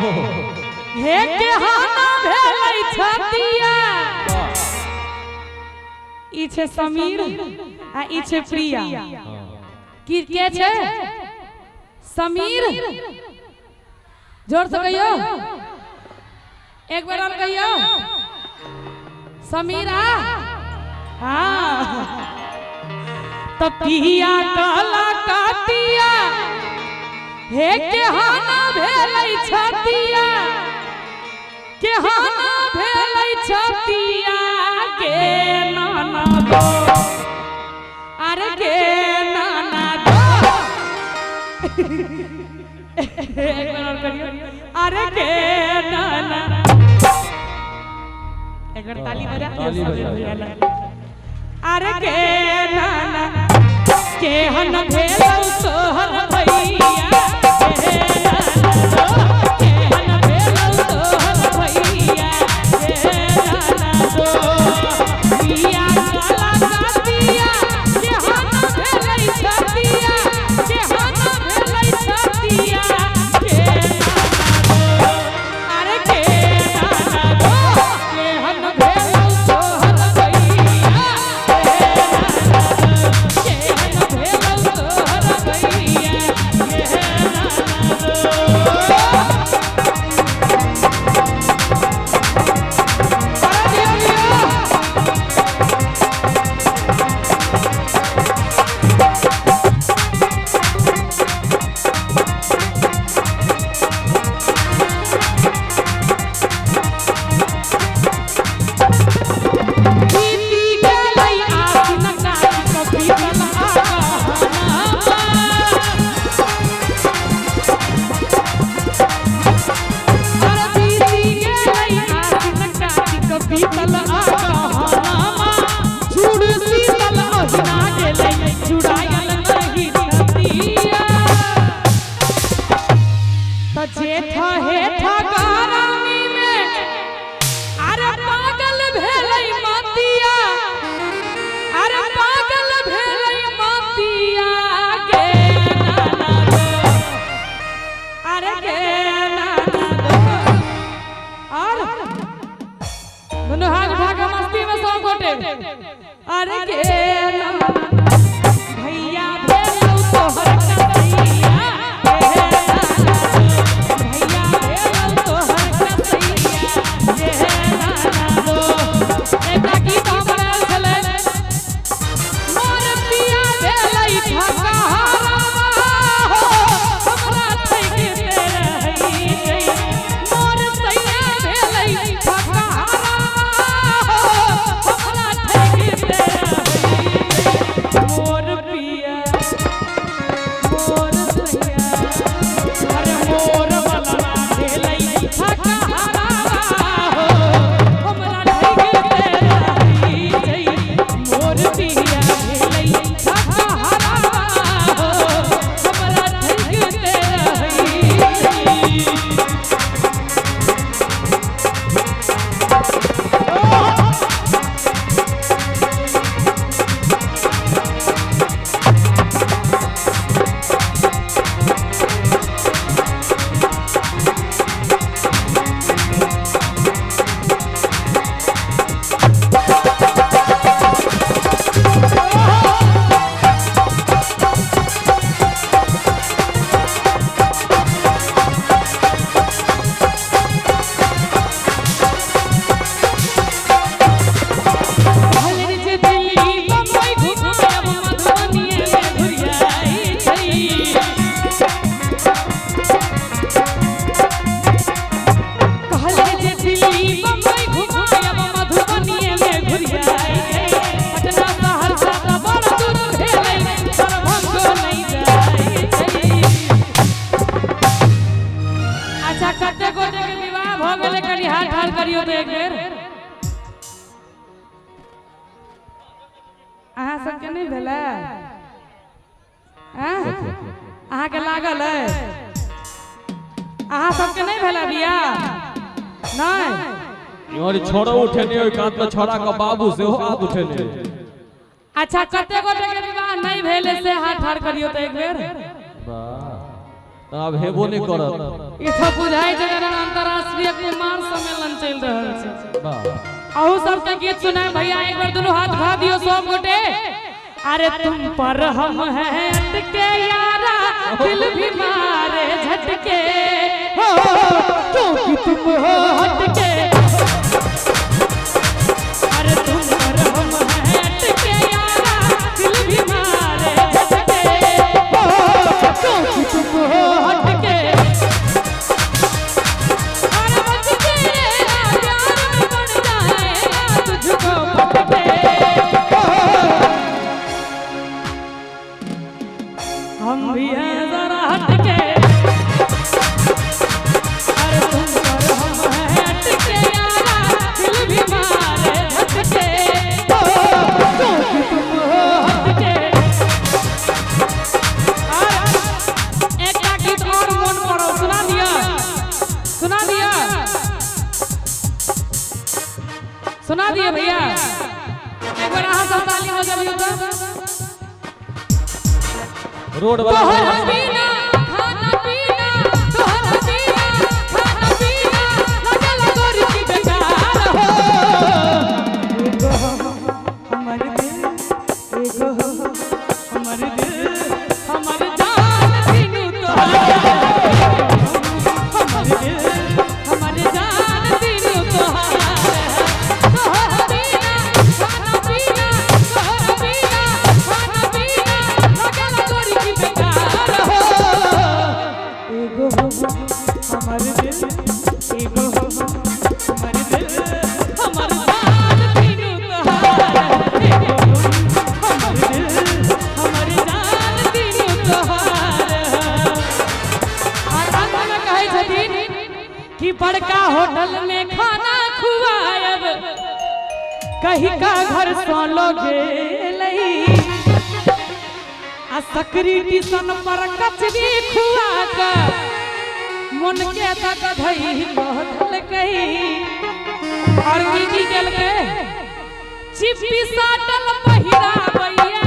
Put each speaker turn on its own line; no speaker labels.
हे के हाना भेलै छतिया ई छे समीर आ ई छे प्रिया की के छे समीर जोर से कहियो एक बार और कहियो समीरा हाँ तो पिया काला कातिया हे के हाना भेलै छतिया के हाना भेलै छतिया के नाना दो अरे के नाना दो एक बार और करियो अरे के नाना एक बार ताली बजा अरे के नाना के हन भेलौ तोहर भैया के नाना के हन भेलौ तोहर भैया के नाना दो पिया काला कातिया के हन भेलै छतिया के हन भेलै छतिया के नाना दो अरे के नाना दो के हन भेलौ तोहर भैया के हन भेलौ तोहर भैया के अरे के नाना भैया भेलौ तोहर कसैया के नाना भैया भेलौ तोहर कसैया के नाना दो एकटा गीत हमरा छलै मोर पिया भेलै ठकहारा हो हमरा थैके रही गई मोर सैया भेलै ठकहारा मोर पिया मोर सैया अरे मोर वाला भेलै ठकहारा हो हमरा ठैके रही गई मोर पिया भेलै ठकहारा हो हमरा ठैके रही गई करियो तो एक बेर अहाँ सबके नहीं भेला अहाँ के लागल है अहाँ सबके नहीं भेला बिया नहीं
और छोड़ो उठे नहीं ओइ कात में छोड़ा का बाबू से हो आप उठे नहीं।
अच्छा कते गोटे के विवाह नहीं भेले से हाथ ठाड़ करियो तो एक बेर
अब हेबो नहीं करत।
इथा बुझाई जगह अंतरराष्ट्रीय कुमार सम्मेलन चल रहल छै।
वाह
अहू सबके गीत सुनाए भैया, एक बार दोनों हाथ उठा दियो सब गोटे। अरे तुम पर हम हैं अटके यारा, दिल भी मारे झटके, हो क्योंकि तुम हो हटके। अरे तुम पर हम हैं अटके यारा, दिल भी मारे झटके, हो क्योंकि तुम हो हटके। अरे बच के प्यार में बन जाएगा तुझको पटके, हम भी हैं जरा हटके। अरे तुम पर हम हैं हटके यारा, दिल भी मारे झटके, क्योंकि तुम हो हटके। एक का गीत और मन करो, सुना दिया, सुना दिया, सुना दिया भैया। एक बार यहाँ सब ताली बजाइए तो।
रोड
तोहरा
वाला
बिना खाना पीना, तोहरा बिना खाना पीना, लगल गोरी की बेकार हो। एगो हमर दिल, एगो हमर दिल, हमर जान तीनू तोहार। हमर दिल, हमर जान तीनू तोहार। तोहरा बिना खाना पीना, तोहरा बिना खाना पीना, लगल गोरी की बेकार हो। एगो हमर दिल, एगो हमर दिल, हमर जान तीनू तोहार। एगो हमर दिल, हमर जान तीनू तोहार। और अंत में कहै छथिन कि बड़का होटल में खाना खुआयब, कहीं का घर सो गेलै, आ सकरी टिशन पर कचरी खुआ का मन के तक धई कहल कही। और की केल के चिप्पी साटल पहिरा भैया।